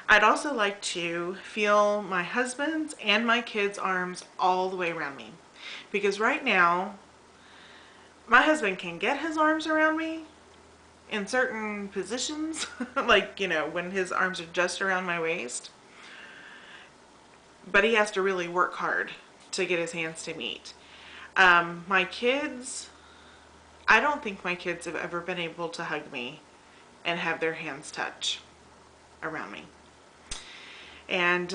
I'd also like to feel my husband's and my kids' arms all the way around me. Because right now, my husband can get his arms around me in certain positions, like, when his arms are just around my waist, but he has to really work hard to get his hands to meet. My kids, I don't think my kids have ever been able to hug me and have their hands touch around me. And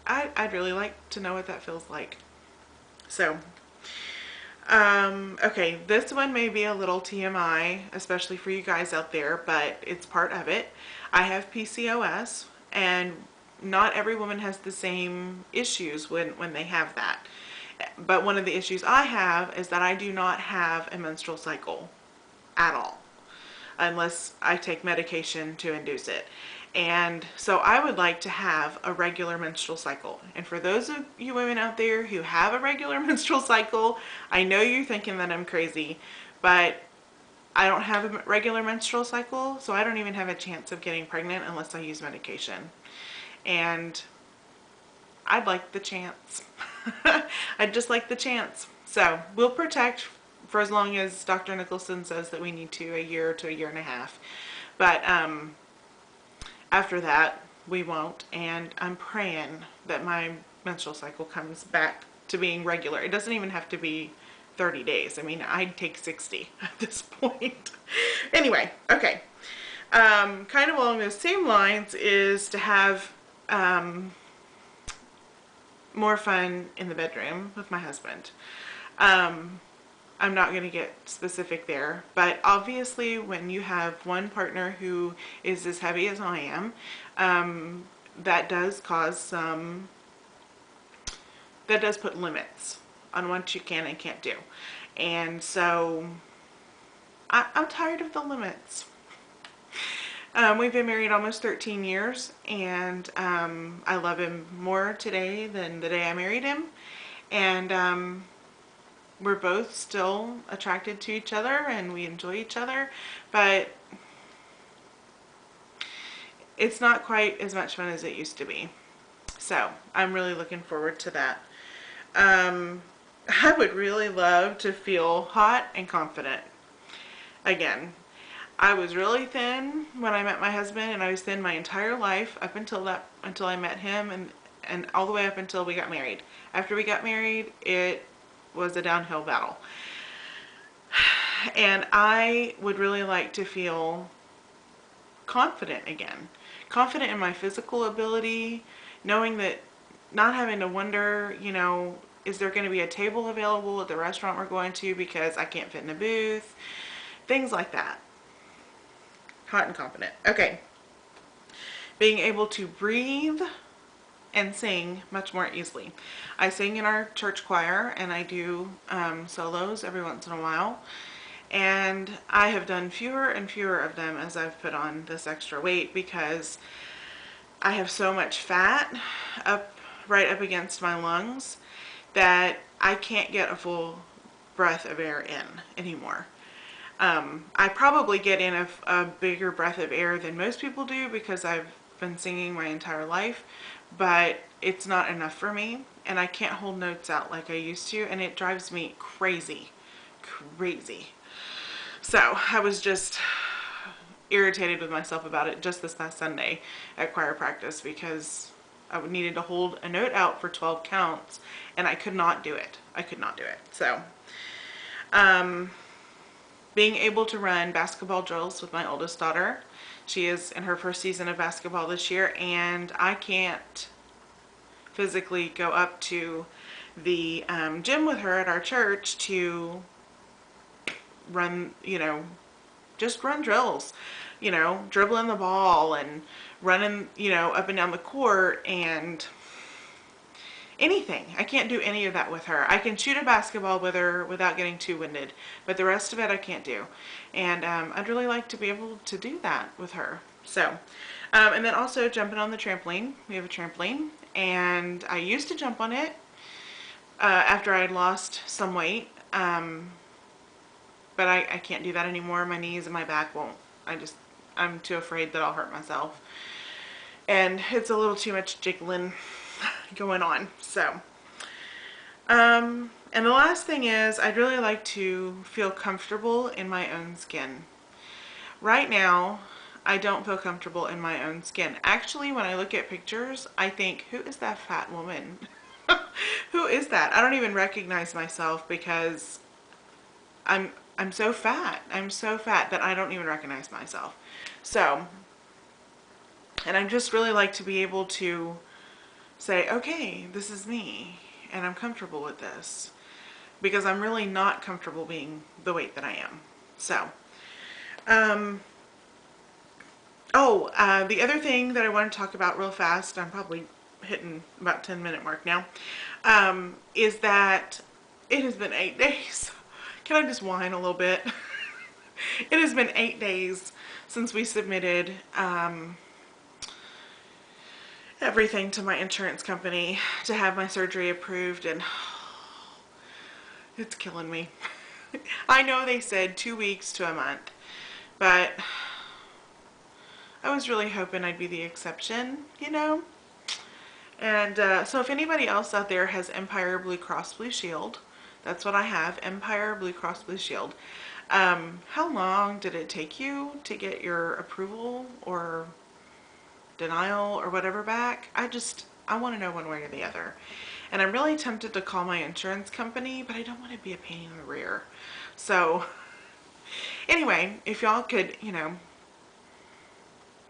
I'd really like to know what that feels like. So, okay, this one may be a little TMI, especially for you guys out there, but it's part of it. I have PCOS, and not every woman has the same issues when they have that. But one of the issues I have is that I do not have a menstrual cycle at all, unless I take medication to induce it. And so I would like to have a regular menstrual cycle. And for those of you women out there who have a regular menstrual cycle, I know you're thinking that I'm crazy, but I don't have a regular menstrual cycle, so I don't even have a chance of getting pregnant unless I use medication. And I'd like the chance. I'd just like the chance. So we'll protect for as long as Dr. Nicholson says that we need to, a year to a year and a half. But after that, we won't. And I'm praying that my menstrual cycle comes back to being regular. It doesn't even have to be 30 days. I mean, I'd take 60 at this point. Anyway, okay. Kind of along those same lines is to have more fun in the bedroom with my husband. I'm not going to get specific there, but obviously when you have one partner who is as heavy as I am, that does cause that does put limits on what you can and can't do. And so I'm tired of the limits. We've been married almost 13 years, and I love him more today than the day I married him. And we're both still attracted to each other, and we enjoy each other, but it's not quite as much fun as it used to be. So I'm really looking forward to that. I would really love to feel hot and confident again. I was really thin when I met my husband, and I was thin my entire life up until I met him, and all the way up until we got married. After we got married, it was a downhill battle. And I would really like to feel confident again. Confident in my physical ability, knowing that, not having to wonder, is there going to be a table available at the restaurant we're going to because I can't fit in a booth? Things like that. Hot and confident. Okay. Being able to breathe and sing much more easily. I sing in our church choir, and I do solos every once in a while. And I have done fewer and fewer of them as I've put on this extra weight, because I have so much fat right up against my lungs that I can't get a full breath of air in anymore. I probably get in a bigger breath of air than most people do because I've been singing my entire life, but it's not enough for me, and I can't hold notes out like I used to, and it drives me crazy. So I was just irritated with myself about it just this past Sunday at choir practice, because I needed to hold a note out for 12 counts, and I could not do it. So, being able to run basketball drills with my oldest daughter. She is in her first season of basketball this year, and I can't physically go up to the gym with her at our church to run, just run drills, dribbling the ball and running, up and down the court and anything. I can't do any of that with her. I can shoot a basketball with her without getting too winded, but the rest of it I can't do. And I'd really like to be able to do that with her. So, and then also jumping on the trampoline. We have a trampoline, and I used to jump on it after I had lost some weight, but I can't do that anymore. My knees and my back won't. I'm too afraid that I'll hurt myself. And it's a little too much jiggling going on. So, and the last thing is, I'd really like to feel comfortable in my own skin. Right now, I don't feel comfortable in my own skin. Actually, when I look at pictures, I think, who is that fat woman? Who is that? I don't even recognize myself because I'm so fat. I'm so fat that I don't even recognize myself. So, and I just really like to be able to say, okay, this is me, and I'm comfortable with this, because I'm really not comfortable being the weight that I am. So, the other thing that I want to talk about real fast, I'm probably hitting about 10-minute mark now, is that it has been 8 days. Can I just whine a little bit? It has been 8 days since we submitted everything to my insurance company to have my surgery approved, and it's killing me. I know they said 2 weeks to a month, but I was really hoping I'd be the exception, you know? And so if anybody else out there has Empire Blue Cross Blue Shield, that's what I have, Empire Blue Cross Blue Shield. How long did it take you to get your approval or denial or whatever back? I want to know one way or the other. And I'm really tempted to call my insurance company, but I don't want to be a pain in the rear. So anyway, if y'all could, you know,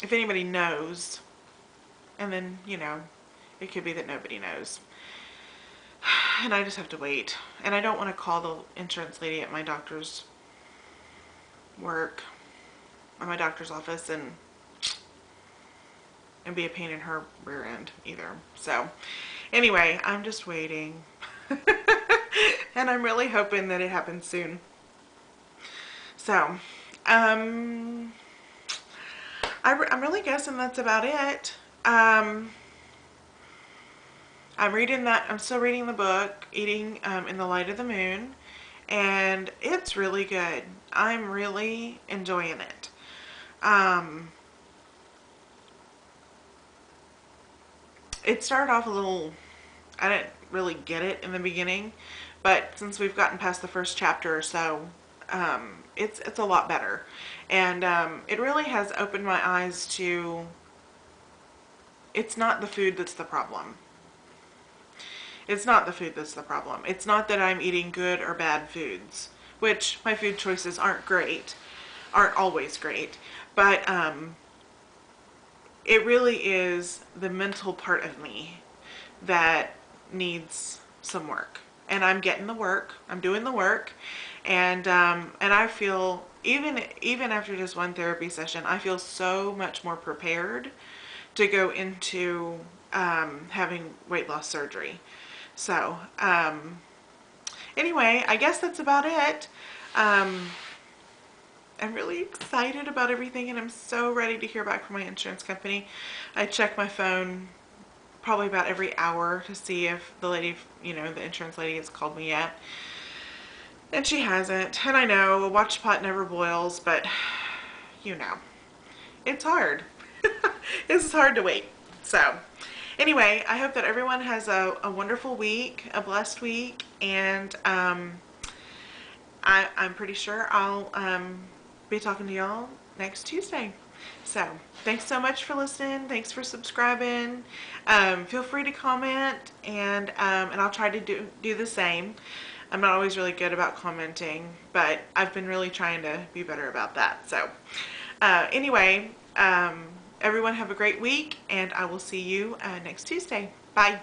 if anybody knows, and then, you know, it could be that nobody knows. And I just have to wait. And I don't want to call the insurance lady at my doctor's work, at my doctor's office, and be a pain in her rear end either. So anyway, I'm just waiting. And I'm really hoping that it happens soon. So, I'm really guessing that's about it. I'm still reading the book, Eating in the Light of the Moon, and it's really good. I'm really enjoying it. It started off a little, I didn't really get it in the beginning, but since we've gotten past the first chapter or so, it's a lot better. And it really has opened my eyes to, it's not the food that's the problem. It's not the food that's the problem. It's not that I'm eating good or bad foods, which my food choices aren't always great, but it really is the mental part of me that needs some work. And I'm getting the work. I'm doing the work. And I feel, even after just one therapy session, I feel so much more prepared to go into having weight loss surgery. So, anyway, I guess that's about it. I'm really excited about everything, and I'm so ready to hear back from my insurance company. I check my phone probably about every hour to see if the lady, you know, the insurance lady has called me yet. And she hasn't. And I know a watched pot never boils, but you know, it's hard. It's hard to wait. So anyway, I hope that everyone has a wonderful week, a blessed week, and I'm pretty sure I'll be talking to y'all next Tuesday. So thanks so much for listening. Thanks for subscribing. Feel free to comment, and I'll try to do the same. I'm not always really good about commenting, but I've been really trying to be better about that. So anyway, everyone have a great week, and I will see you next Tuesday. Bye.